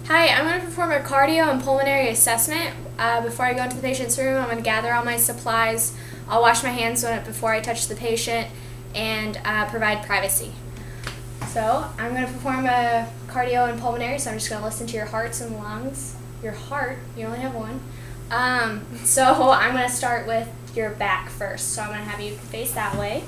Hi, I'm going to perform a cardio and pulmonary assessment. Before I go into the patient's room, I'm going to gather all my supplies. I'll wash my hands before I touch the patient and provide privacy. So I'm going to perform a cardio and pulmonary, so I'm just going to listen to your hearts and lungs. Your heart, you only have one. So I'm going to start with your back first. So I'm going to have you face that way.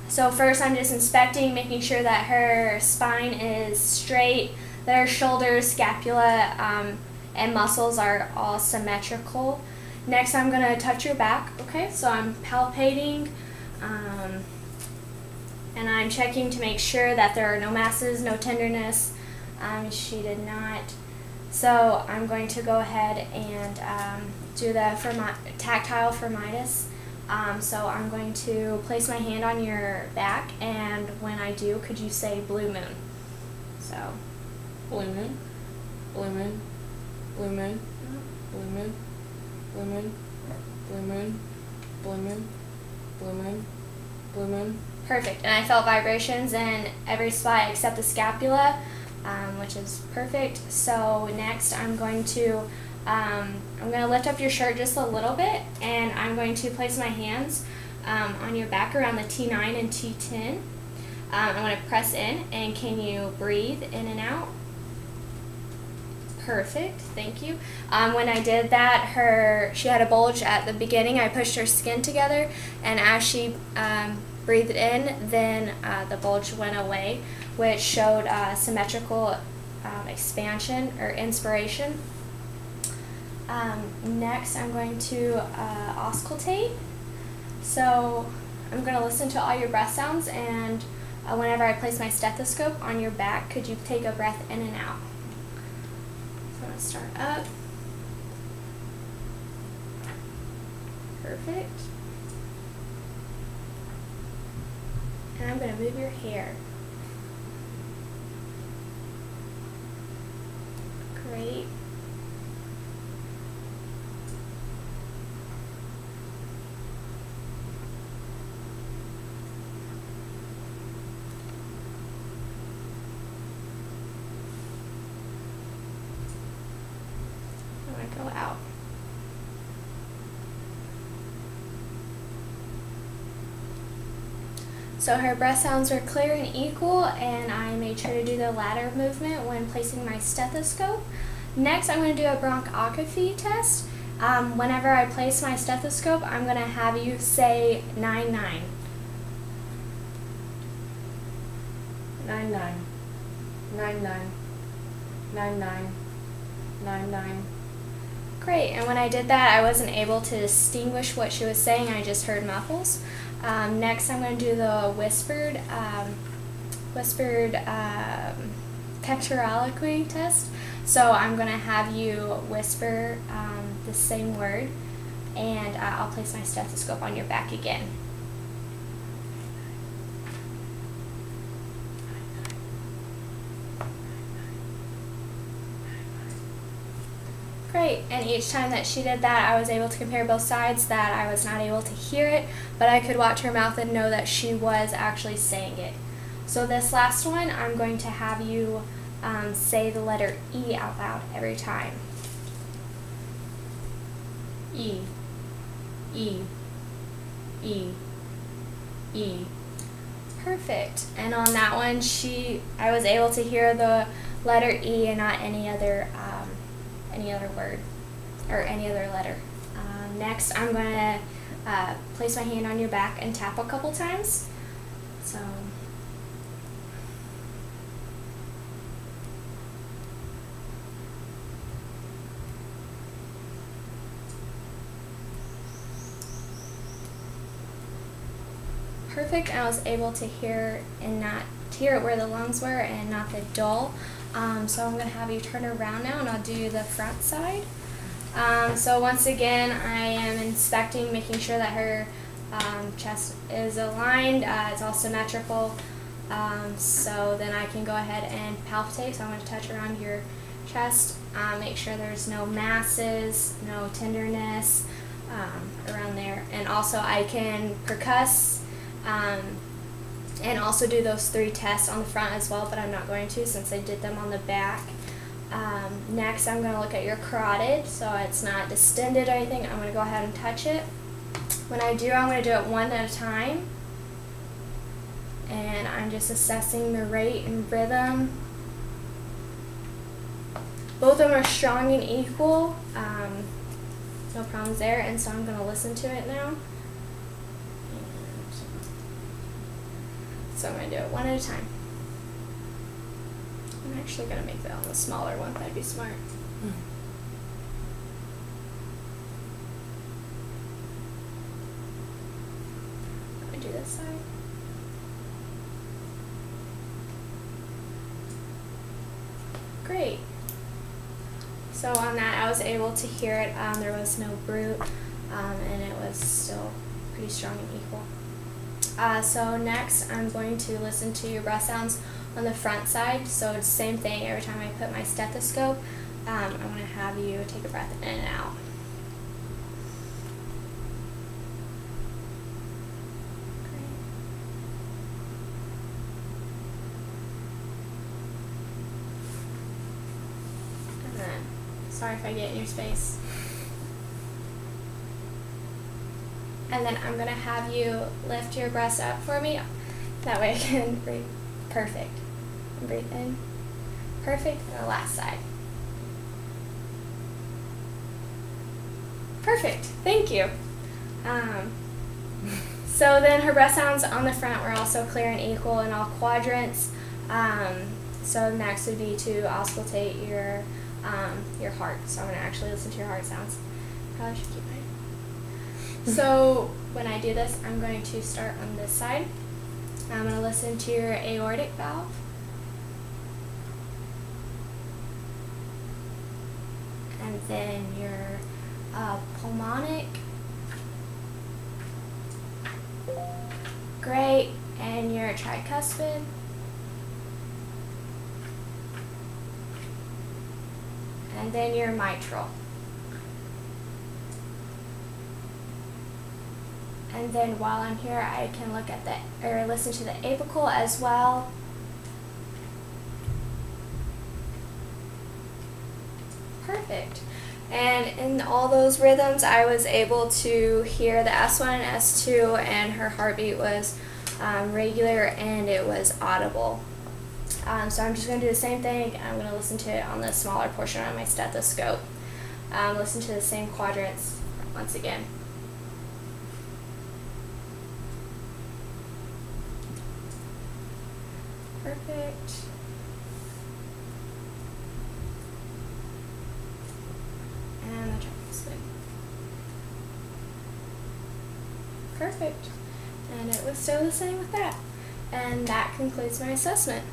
So first I'm just inspecting, making sure that her spine is straight, that her shoulders, scapula, and muscles are all symmetrical. Next I'm going to touch your back, okay? So I'm palpating, and I'm checking to make sure that there are no masses, no tenderness. She did not. So I'm going to go ahead and do the tactile firmitis. So I'm going to place my hand on your back, and when I do, could you say blue moon? So, Blue moon, blue moon, blue moon, blue moon, blue moon, blue moon, blue moon, blue moon, blue moon. perfect. And I felt vibrations in every spot except the scapula, which is perfect. So next I'm going to lift up your shirt just a little bit, and I'm going to place my hands on your back around the T9 and T10. I'm going to press in, and can you breathe in and out? Perfect, thank you. When I did that, she had a bulge at the beginning. I pushed her skin together, and as she breathed in, then the bulge went away, which showed symmetrical expansion or inspiration. Next, I'm going to auscultate. So I'm going to listen to all your breath sounds, and whenever I place my stethoscope on your back, could you take a breath in and out? So I'm going to start up. Perfect. And I'm going to move your hair. Great. Go out. So her breath sounds were clear and equal, and I made sure to do the ladder movement when placing my stethoscope. Next, I'm going to do a bronchoscopy test. Whenever I place my stethoscope, I'm going to have you say 99. 99, 99, 99, 99. Great, and when I did that, I wasn't able to distinguish what she was saying. I just heard muffles. Next, I'm going to do the whispered pectoraloquy test. So I'm going to have you whisper the same word, and I'll place my stethoscope on your back again. Great, and each time that she did that, I was able to compare both sides, that I was not able to hear it, but I could watch her mouth and know that she was actually saying it. So this last one, I'm going to have you say the letter E out loud every time. E, E, E, E. Perfect. And on that one, I was able to hear the letter E and not any other word or any other letter. Next, I'm going to place my hand on your back and tap a couple times. So perfect. I was able to hear it where the lungs were and not the dull. So I'm going to have you turn around now, and I'll do the front side. So once again, I am inspecting, making sure that her chest is aligned, it's all symmetrical. So then I can go ahead and palpitate. So I'm going to touch around your chest, make sure there's no masses, no tenderness around there. And also I can percuss and also do those 3 tests on the front as well, but I'm not going to since I did them on the back. Next, I'm going to look at your carotid, so it's not distended or anything. I'm going to go ahead and touch it. When I do, I'm going to do it one at a time, and I'm just assessing the rate and rhythm. Both of them are strong and equal, no problems there, and so I'm going to listen to it now. So I'm going to do it one at a time. I'm actually going to make that on the smaller one, that'd be smart. I'm going to do this side. Great. So on that, I was able to hear it. There was no brute, and it was still pretty strong and equal. So next, I'm going to listen to your breath sounds on the front side. So it's the same thing. Every time I put my stethoscope, I'm going to have you take a breath in and out. Sorry if I get in your space. And then I'm going to have you lift your breast up for me. That way I can breathe. Perfect. And breathe in. Perfect. And the last side. Perfect. Thank you. So then her breath sounds on the front were also clear and equal in all quadrants. So next would be to auscultate your heart. So I'm going to actually listen to your heart sounds. Probably should keep mine. So when I do this, I'm going to start on this side. I'm going to listen to your aortic valve. And then your pulmonic. Great. And your tricuspid. And then your mitral. And then while I'm here, I can look at listen to the apical as well. Perfect. And in all those rhythms, I was able to hear the S1 and S2, and her heartbeat was regular and it was audible. So I'm just going to do the same thing. I'm going to listen to it on the smaller portion on my stethoscope. Listen to the same quadrants once again. Perfect. And the tricuspid. Perfect. And it was still the same with that. And that concludes my assessment.